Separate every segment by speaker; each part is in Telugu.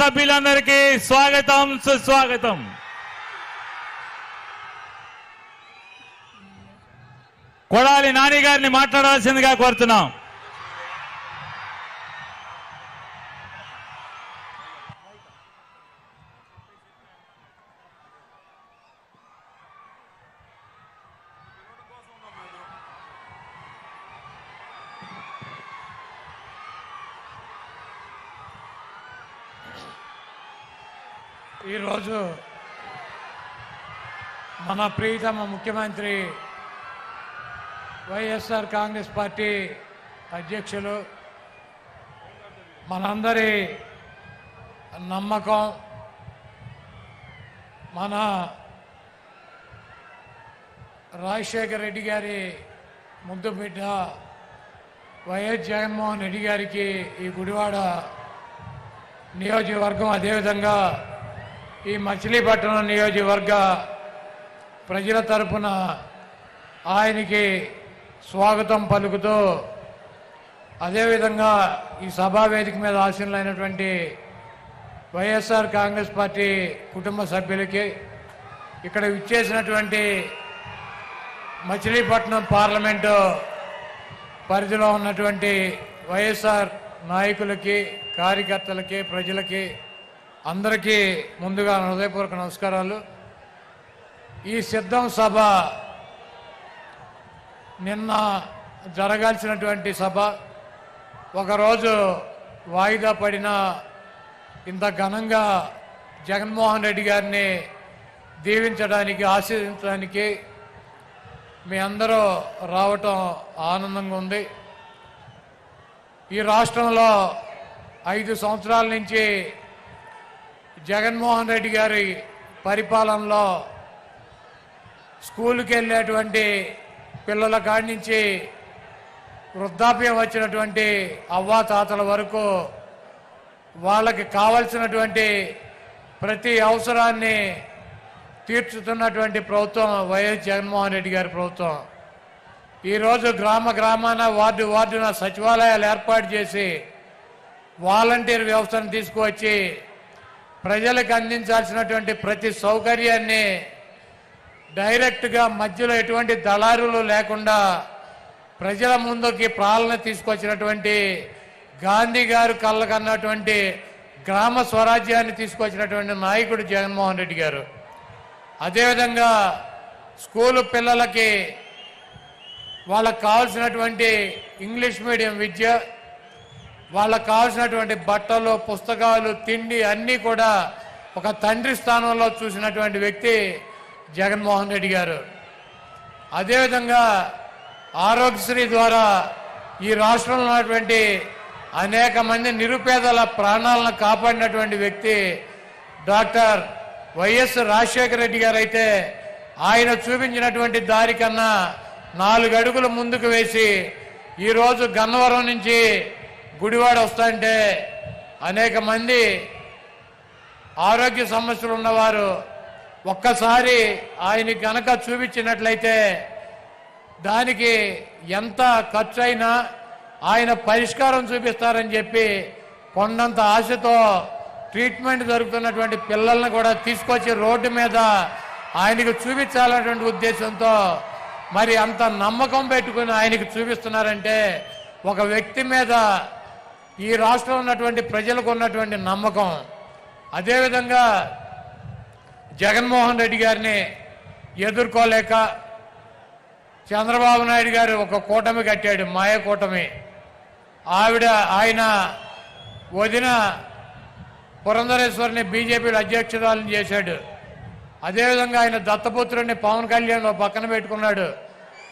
Speaker 1: సభ్యులందరికీ స్వాగతం సుస్వాగతం. కొడాలి నాని గారిని మాట్లాడాల్సిందిగా కోరుతున్నాం.
Speaker 2: ఈరోజు మన ప్రియతమ ముఖ్యమంత్రి వైఎస్ఆర్ కాంగ్రెస్ పార్టీ అధ్యక్షులు, మనందరి నమ్మకం, మన రాజశేఖర రెడ్డి గారి ముద్దు బిడ్డ వైఎస్ జగన్మోహన్ రెడ్డి గారికి ఈ గుడివాడ నియోజకవర్గం, అదేవిధంగా ఈ మచిలీపట్నం నియోజకవర్గ ప్రజల తరపున ఆయనకి స్వాగతం పలుకుతూ, అదేవిధంగా ఈ సభా వేదిక మీద ఆసీనులైనటువంటి వైఎస్ఆర్ కాంగ్రెస్ పార్టీ కుటుంబ సభ్యులకి, ఇక్కడ విచ్చేసినటువంటి మచిలీపట్నం పార్లమెంటు పరిధిలో ఉన్నటువంటి వైఎస్ఆర్ నాయకులకి, కార్యకర్తలకి, ప్రజలకి అందరికీ ముందుగా హృదయపూర్వక నమస్కారాలు. ఈ సిద్ధం సభ నిన్న జరగాల్సినటువంటి సభ ఒకరోజు వాయిదా పడిన, ఇంత ఘనంగా జగన్మోహన్ రెడ్డి గారిని దీవించడానికి, ఆశీర్వదించడానికి మీ అందరూ రావటం ఆనందంగా ఉంది. ఈ రాష్ట్రంలో 5 సంవత్సరాల నుంచి జగన్మోహన్ రెడ్డి గారి పరిపాలనలో స్కూల్కి వెళ్ళేటువంటి పిల్లల కాడి నుంచి వృద్ధాప్యం వచ్చినటువంటి అవ్వాతాతల వరకు వాళ్ళకి కావలసినటువంటి ప్రతి అవసరాన్ని తీర్చుతున్నటువంటి ప్రభుత్వం వైఎస్ జగన్మోహన్ రెడ్డి గారి ప్రభుత్వం. ఈరోజు గ్రామ గ్రామాన, వార్డు వార్డున సచివాలయాలు ఏర్పాటు చేసి వాలంటీర్ వ్యవస్థను తీసుకువచ్చి ప్రజలకు అందించాల్సినటువంటి ప్రతి సౌకర్యాన్ని డైరెక్ట్గా మధ్యలో ఎటువంటి దళారులు లేకుండా ప్రజల ముందుకి పాలన తీసుకొచ్చినటువంటి, గాంధీ గారు కళ్ళకన్నటువంటి గ్రామ స్వరాజ్యాన్ని తీసుకొచ్చినటువంటి నాయకుడు జగన్మోహన్ రెడ్డి గారు. అదేవిధంగా స్కూలు పిల్లలకి వాళ్ళకు కావాల్సినటువంటి ఇంగ్లీష్ మీడియం విద్య, వాళ్ళకు కావాల్సినటువంటి బట్టలు, పుస్తకాలు, తిండి అన్నీ కూడా ఒక తండ్రి స్థానంలో చూసినటువంటి వ్యక్తి జగన్మోహన్ రెడ్డి గారు. అదేవిధంగా ఆరోగ్యశ్రీ ద్వారా ఈ రాష్ట్రంలో ఉన్నటువంటి అనేక మంది నిరుపేదల ప్రాణాలను కాపాడినటువంటి వ్యక్తి డాక్టర్ వైఎస్ రాజశేఖర రెడ్డి గారు. అయితే ఆయన చూపించినటువంటి దారి కన్నా 4 అడుగులు ముందుకు వేసి ఈరోజు గన్నవరం నుంచి గుడివాడ వస్తుంటే అనేక మంది ఆరోగ్య సమస్యలు ఉన్నవారు ఒక్కసారి ఆయన కనుక చూపించినట్లయితే దానికి ఎంత ఖర్చు అయినా ఆయన పరిష్కారం చూపిస్తారని చెప్పి కొండంత ఆశతో ట్రీట్మెంట్ జరుగుతున్నటువంటి పిల్లల్ని కూడా తీసుకొచ్చి రోడ్డు మీద ఆయనకు చూపించాలన్నటువంటి ఉద్దేశంతో మరి అంత నమ్మకం పెట్టుకుని ఆయనకు చూపిస్తున్నారంటే ఒక వ్యక్తి మీద ఈ రాష్ట్రంలో ఉన్నటువంటి ప్రజలకు ఉన్నటువంటి నమ్మకం. అదేవిధంగా జగన్మోహన్ రెడ్డి గారిని ఎదుర్కోలేక చంద్రబాబు నాయుడు గారు ఒక కూటమి కట్టాడు, మాయ కూటమి. ఆయన వదిన పురంధరేశ్వరిని బీజేపీలో అధ్యక్షురాలను చేశాడు. అదేవిధంగా ఆయన దత్తపుత్రుడిని పవన్ కళ్యాణ్ ఒక పక్కన పెట్టుకున్నాడు,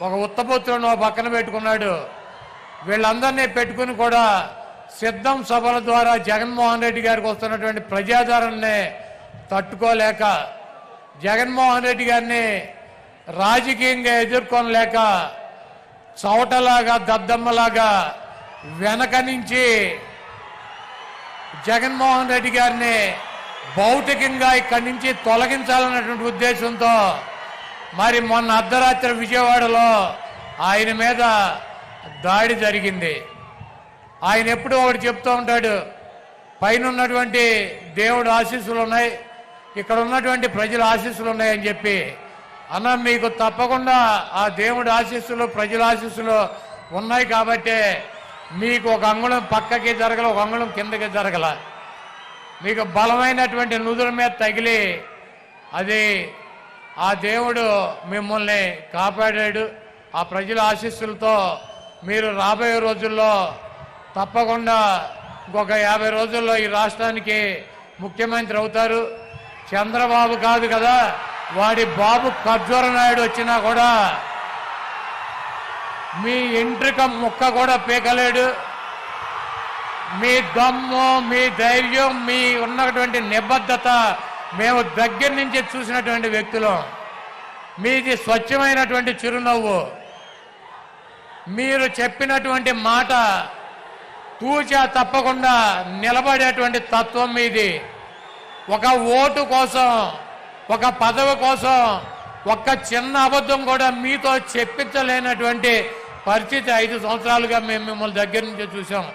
Speaker 2: ఒక ఉత్తపుత్రుడిని ఒక పక్కన పెట్టుకున్నాడు. వీళ్ళందరినీ పెట్టుకుని కూడా సిద్ధం సభల ద్వారా జగన్మోహన్ రెడ్డి గారికి వస్తున్నటువంటి ప్రజాదరణని తట్టుకోలేక, జగన్మోహన్ రెడ్డి గారిని రాజకీయంగా ఎదుర్కొనలేక చవటలాగా, దద్దమ్మలాగా వెనక నుంచి జగన్మోహన్ రెడ్డి గారిని భౌతికంగా ఇక్కడి నుంచి తొలగించాలన్నటువంటి ఉద్దేశంతో మరి మొన్న అర్ధరాత్రి విజయవాడలో ఆయన మీద దాడి జరిగింది. ఆయన ఎప్పుడూ ఒకటి చెప్తూ ఉంటాడు, పైన ఉన్నటువంటి దేవుడు ఆశీస్సులు ఉన్నాయి, ఇక్కడ ఉన్నటువంటి ప్రజల ఆశీస్సులు ఉన్నాయని చెప్పి అన్న మీకు తప్పకుండా ఆ దేవుడి ఆశీస్సులు ప్రజల ఆశీస్సులు ఉన్నాయి కాబట్టి మీకు ఒక అంగుళం పక్కకి జరగల, ఒక అంగుళం కిందకి జరగల. మీకు బలమైనటువంటి నుదుల మీద తగిలి అది ఆ దేవుడు మిమ్మల్ని కాపాడాడు. ఆ ప్రజల ఆశీస్సులతో మీరు రాబోయే రోజుల్లో తప్పకుండా ఇంకొక 50 రోజుల్లో ఈ రాష్ట్రానికి ముఖ్యమంత్రి అవుతారు. చంద్రబాబు కాదు కదా, వాడి బాబు ఖర్జూర నాయుడు వచ్చినా కూడా మీ ఎంట్రిక ముక్క కూడా పీకలేడు. మీ దమ్ము, మీ ధైర్యం, మీ ఉన్నటువంటి నిబద్ధత మేము దగ్గర నుంచి చూసినటువంటి వ్యక్తులం. మీది స్వచ్ఛమైనటువంటి చిరునవ్వు. మీరు చెప్పినటువంటి మాట తూచా తప్పకుండా నిలబడేటువంటి తత్వం మీది. ఒక ఓటు కోసం, ఒక పదవి కోసం ఒక్క చిన్న అబద్ధం కూడా మీతో చెప్పించలేనటువంటి పరిస్థితి 5 సంవత్సరాలుగా మేము మిమ్మల్ని దగ్గర నుంచి చూసాం.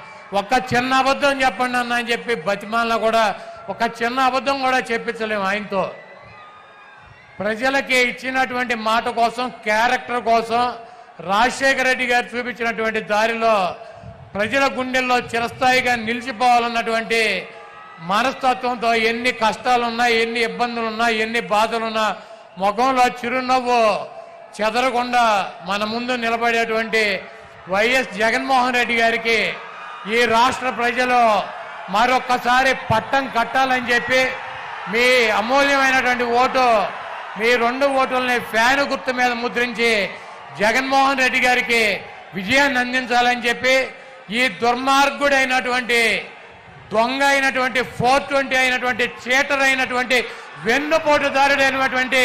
Speaker 2: ఒక్క చిన్న అబద్ధం చెప్పండి అన్న అని చెప్పి బతిమాలలో కూడా ఒక చిన్న అబద్ధం కూడా చెప్పించలేము ఆయనతో. ప్రజలకి ఇచ్చినటువంటి మాట కోసం, క్యారెక్టర్ కోసం రాజశేఖర రెడ్డి గారు చూపించినటువంటి దారిలో ప్రజల గుండెల్లో చిరస్థాయిగా నిలిచిపోవాలన్నటువంటి మనస్తత్వంతో ఎన్ని కష్టాలున్నా, ఎన్ని ఇబ్బందులున్నా, ఎన్ని బాధలున్నా ముఖంలో చిరునవ్వు చెదరకుండా మన ముందు నిలబడేటువంటి వైఎస్ జగన్మోహన్ రెడ్డి గారికి ఈ రాష్ట్ర ప్రజలు మరొక్కసారి పట్టం కట్టాలని చెప్పి మీ అమూల్యమైనటువంటి ఓటు, మీ 2 ఓటుల్ని ఫ్యాను గుర్తు మీద ముద్రించి జగన్మోహన్ రెడ్డి గారికి విజయాన్ని అందించాలని చెప్పి ఈ దుర్మార్గుడైనటువంటి దొంగ అయినటువంటి 420 అయినటువంటి చీటర్ అయినటువంటి వెన్నుపోటుదారుడైనటువంటి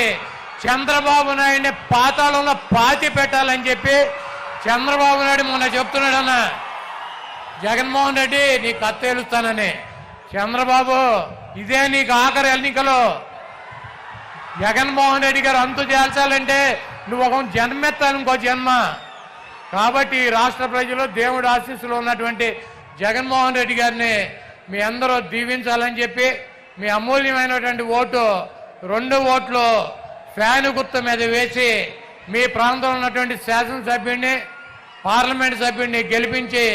Speaker 2: చంద్రబాబు నాయుడిని పాతాళంలో పాతి పెట్టాలని చెప్పి చంద్రబాబు నాయుడు మొన్న చెప్తున్నాడన్న, జగన్మోహన్ రెడ్డి నీకు కత్తేలుస్తానని. చంద్రబాబు ఇదే నీకు ఆఖరి ఎన్నికలు. జగన్మోహన్ రెడ్డి గారు అంతు చేల్చాలంటే నువ్వు ఒక జన్మెత్తాను, ఇంకో జన్మ. కాబట్టి రాష్ట్ర ప్రజలు దేవుడి ఆశీస్సులు ఉన్నటువంటి జగన్మోహన్ రెడ్డి గారిని మీ అందరూ దీవించాలని చెప్పి మీ అమూల్యమైనటువంటి ఓటు 2 ఓట్లు ఫ్యాను గుర్తు మీద వేసి మీ ప్రాంతంలో ఉన్నటువంటి శాసనసభ్యుడిని, పార్లమెంట్ సభ్యుడిని గెలిపించి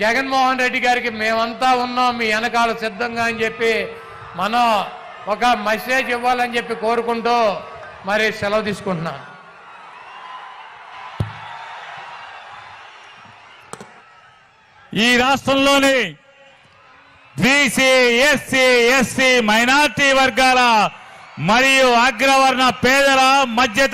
Speaker 2: జగన్మోహన్ రెడ్డి గారికి మేమంతా ఉన్నాం మీ వెనకాల సిద్ధంగా అని చెప్పి మనం ఒక మెసేజ్ ఇవ్వాలని చెప్పి కోరుకుంటూ మరి సెలవు తీసుకుంటున్నాను.
Speaker 1: ఈ రాష్ట్రంలోని బీసీ, ఎస్సీ, ఎస్టీ, మైనార్టీ వర్గాల మరియు అగ్రవర్ణ పేదల మధ్యతరగతి